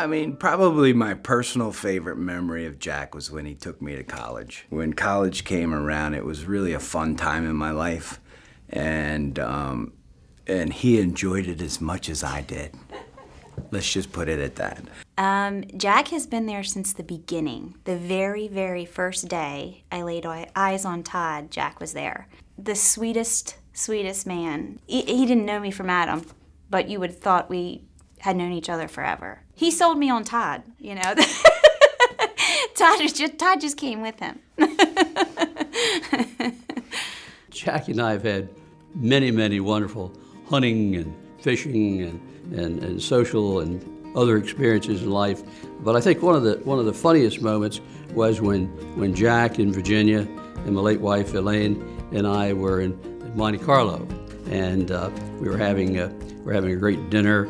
mean, probably my personal favorite memory of Jack was when he took me to college. When college came around, it was really a fun time in my life, and he enjoyed it as much as I did. Let's just put it at that. Jack has been there since the beginning. The very, very first day I laid eyes on Todd, Jack was there. The sweetest man. He didn't know me from Adam, but you would have thought we had known each other forever. He sold me on Todd, you know. Todd just came with him. Jackie and I have had many, many wonderful hunting and fishing and social and other experiences in life. But I think one of the funniest moments was when Jack in Virginia and my late wife Elaine and I were in Monte Carlo, and we were having a great dinner.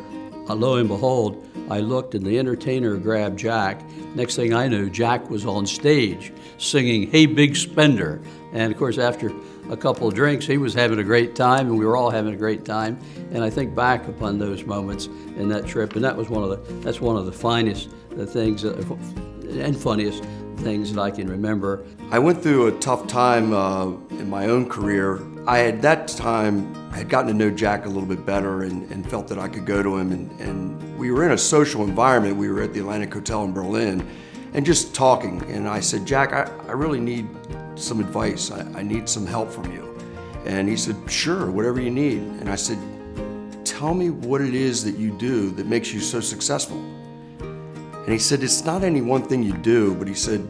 Lo and behold, I looked and the entertainer grabbed Jack. Next thing I knew, Jack was on stage singing "Hey Big Spender," and of course after a couple of drinks, he was having a great time, and we were all having a great time. And I think back upon those moments in that trip, and that's one of the finest things and funniest things that I can remember. I went through a tough time in my own career. I at that time had gotten to know Jack a little bit better and felt that I could go to him, and we were in a social environment. We were at the Atlantic Hotel in Berlin and just talking, and I said, Jack, I really need some advice. I need some help from you. And he said, sure, whatever you need. And I said, tell me what it is that you do that makes you so successful. And he said, it's not any one thing you do, but he said,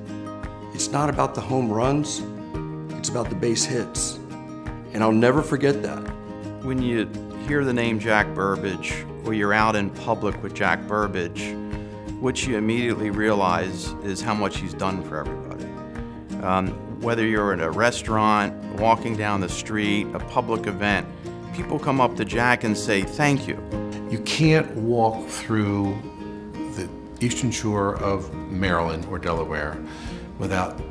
it's not about the home runs, it's about the base hits. And I'll never forget that. When you hear the name Jack Burbage, or you're out in public with Jack Burbage, what you immediately realize is how much he's done for everybody. Whether you're in a restaurant, walking down the street, a public event, people come up to Jack and say, thank you. You can't walk through the eastern shore of Maryland or Delaware without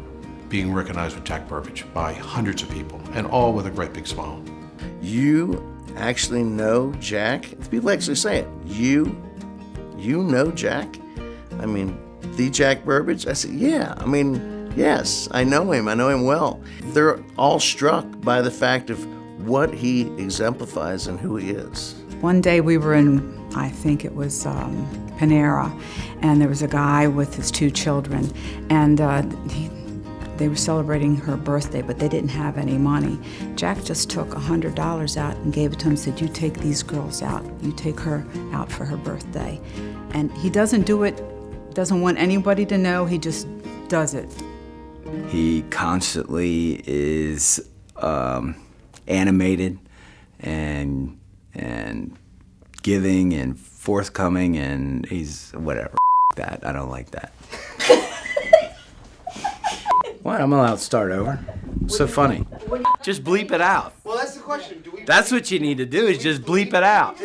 being recognized with Jack Burbage by hundreds of people, and all with a great big smile. You actually know Jack? People actually say it. You know Jack? I mean, the Jack Burbage? I said, yeah. I mean, yes, I know him well. They're all struck by the fact of what he exemplifies and who he is. One day we were in, I think it was Panera, and there was a guy with his two children, and they were celebrating her birthday, but they didn't have any money. Jack just took $100 out and gave it to him and said, you take these girls out. You take her out for her birthday. And he doesn't do it, doesn't want anybody to know, he just does it. He constantly is animated and giving and forthcoming, and he's whatever. That I don't like that. What? I'm allowed to start over. So funny. Just bleep it out. Well, that's the question. That's what you need to do is just bleep it out.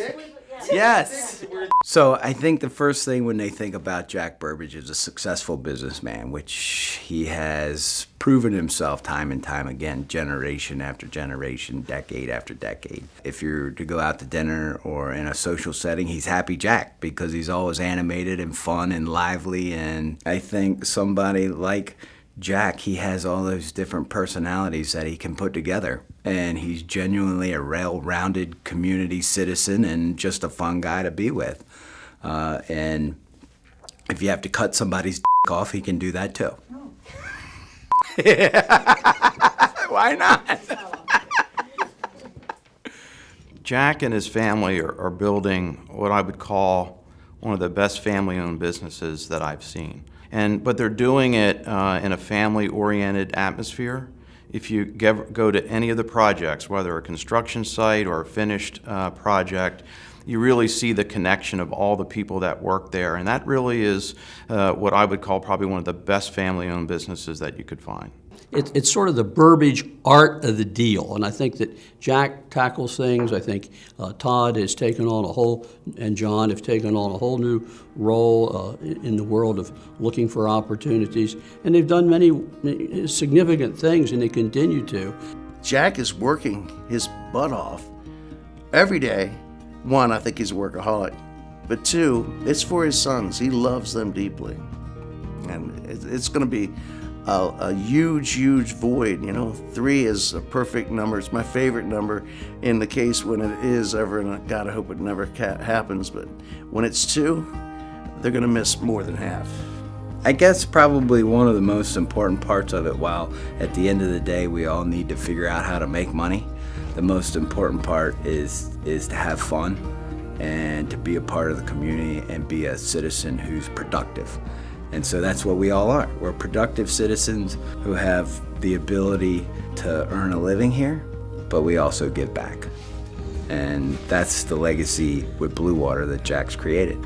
Yes. So I think the first thing when they think about Jack Burbage is a successful businessman, which he has proven himself time and time again, generation after generation, decade after decade. If you're to go out to dinner or in a social setting, he's Happy Jack because he's always animated and fun and lively. And I think somebody like Jack, he has all those different personalities that he can put together. And he's genuinely a well-rounded community citizen and just a fun guy to be with. And if you have to cut somebody's off, he can do that too. Oh. Why not? Jack and his family are building what I would call one of the best family-owned businesses that I've seen. But they're doing it in a family-oriented atmosphere. If you go to any of the projects, whether a construction site or a finished project, you really see the connection of all the people that work there. And that really is what I would call probably one of the best family-owned businesses that you could find. It's sort of the Burbage art of the deal, and I think that Jack tackles things. I think Todd has taken on and John have taken on a whole new role in the world of looking for opportunities, and they've done many significant things, and they continue to. Jack is working his butt off every day. One, I think he's a workaholic. but two, it's for his sons. He loves them deeply. And it's going to be a huge, huge void. 3 is a perfect number. It's my favorite number in the case when it is ever, and God, I hope it never happens, but when it's 2, they're going to miss more than half. I guess probably one of the most important parts of it, while at the end of the day we all need to figure out how to make money, the most important part is to have fun and to be a part of the community and be a citizen who's productive. And so that's what we all are. We're productive citizens who have the ability to earn a living here, but we also give back. And that's the legacy with Blue Water that Jack's created.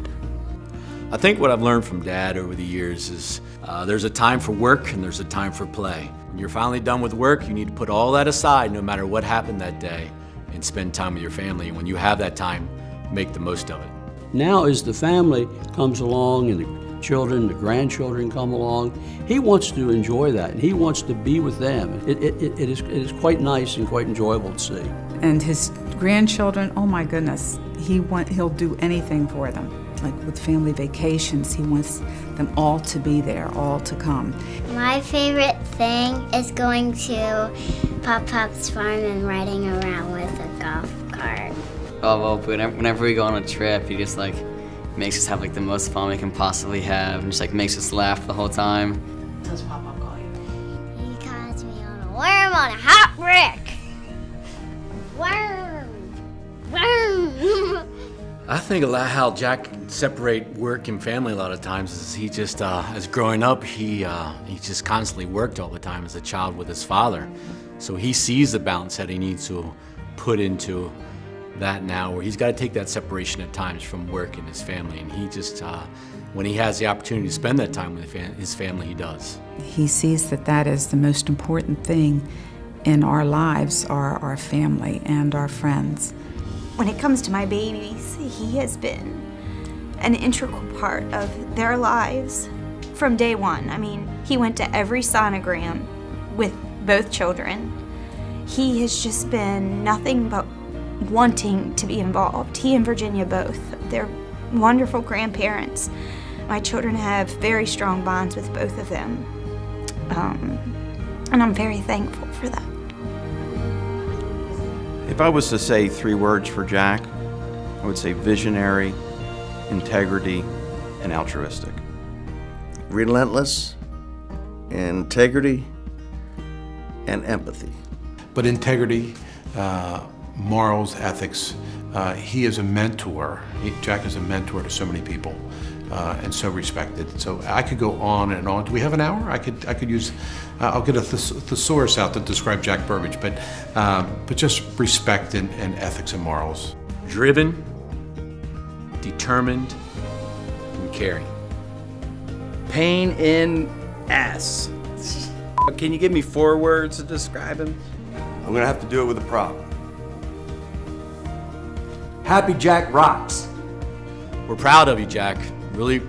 I think what I've learned from Dad over the years is there's a time for work and there's a time for play. When you're finally done with work, you need to put all that aside no matter what happened that day and spend time with your family. And when you have that time, make the most of it. Now as the family comes along and the children, the grandchildren come along, he wants to enjoy that and he wants to be with them. It is quite nice and quite enjoyable to see. And his grandchildren, oh my goodness, he'll do anything for them. Like with family vacations, he wants them all to be there, all to come. My favorite thing is going to Pop's farm and riding around with a golf cart. Oh, well, whenever we go on a trip, he just makes us have the most fun we can possibly have and just makes us laugh the whole time. Does Pop call you? He calls me on a worm on a hot brick. Worm! Worm! I think how Jack can separate work and family a lot of times is he just, as growing up, he just constantly worked all the time as a child with his father. So he sees the balance that he needs to put into that now, where he's got to take that separation at times from work and his family. And he just, when he has the opportunity to spend that time with his family, he does. He sees that is the most important thing in our lives, are our family and our friends. When it comes to my babies, he has been an integral part of their lives from day one. I mean, he went to every sonogram with both children. He has just been nothing but wanting to be involved. He and Virginia both. They're wonderful grandparents. My children have very strong bonds with both of them. And I'm very thankful for that. If I was to say 3 words for Jack, I would say visionary, integrity, and altruistic. Relentless, integrity, and empathy. But integrity, morals, ethics, he is a mentor. Jack is a mentor to so many people and so respected. So I could go on and on. Do we have an hour? I could use, I'll get a thesaurus out to describe Jack Burbage, but just respect and ethics and morals. Driven, determined, and caring. Pain in ass. Can you give me 4 words to describe him? I'm gonna have to do it with a prop. Happy Jack rocks. We're proud of you, Jack. Really,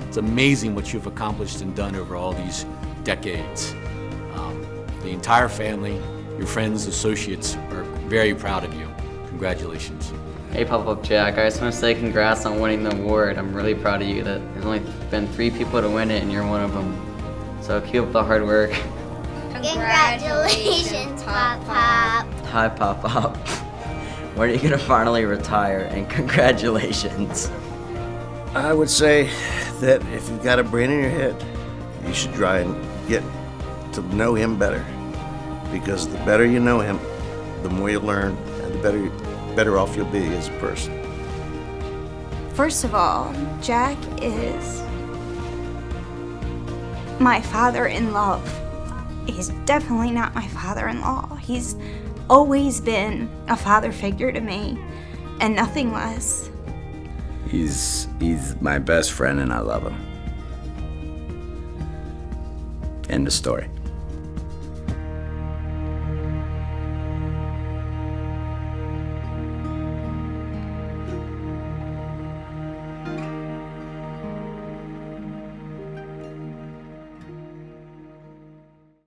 it's amazing what you've accomplished and done over all these decades. The entire family, your friends, associates are very proud of you. Congratulations. Hey, Pop Jack, I just want to say congrats on winning the award. I'm really proud of you. There's only been 3 people to win it, and you're one of them. So keep up the hard work. Congratulations, Pop. Hi, Pop. When are you gonna finally retire? And congratulations. I would say that if you've got a brain in your head, you should try and get to know him better. Because the better you know him, the more you learn, and the better off you'll be as a person. First of all, Jack is my father-in-law. He's definitely not my father-in-law. He's always been a father figure to me, and nothing less. He's my best friend and I love him. End of story.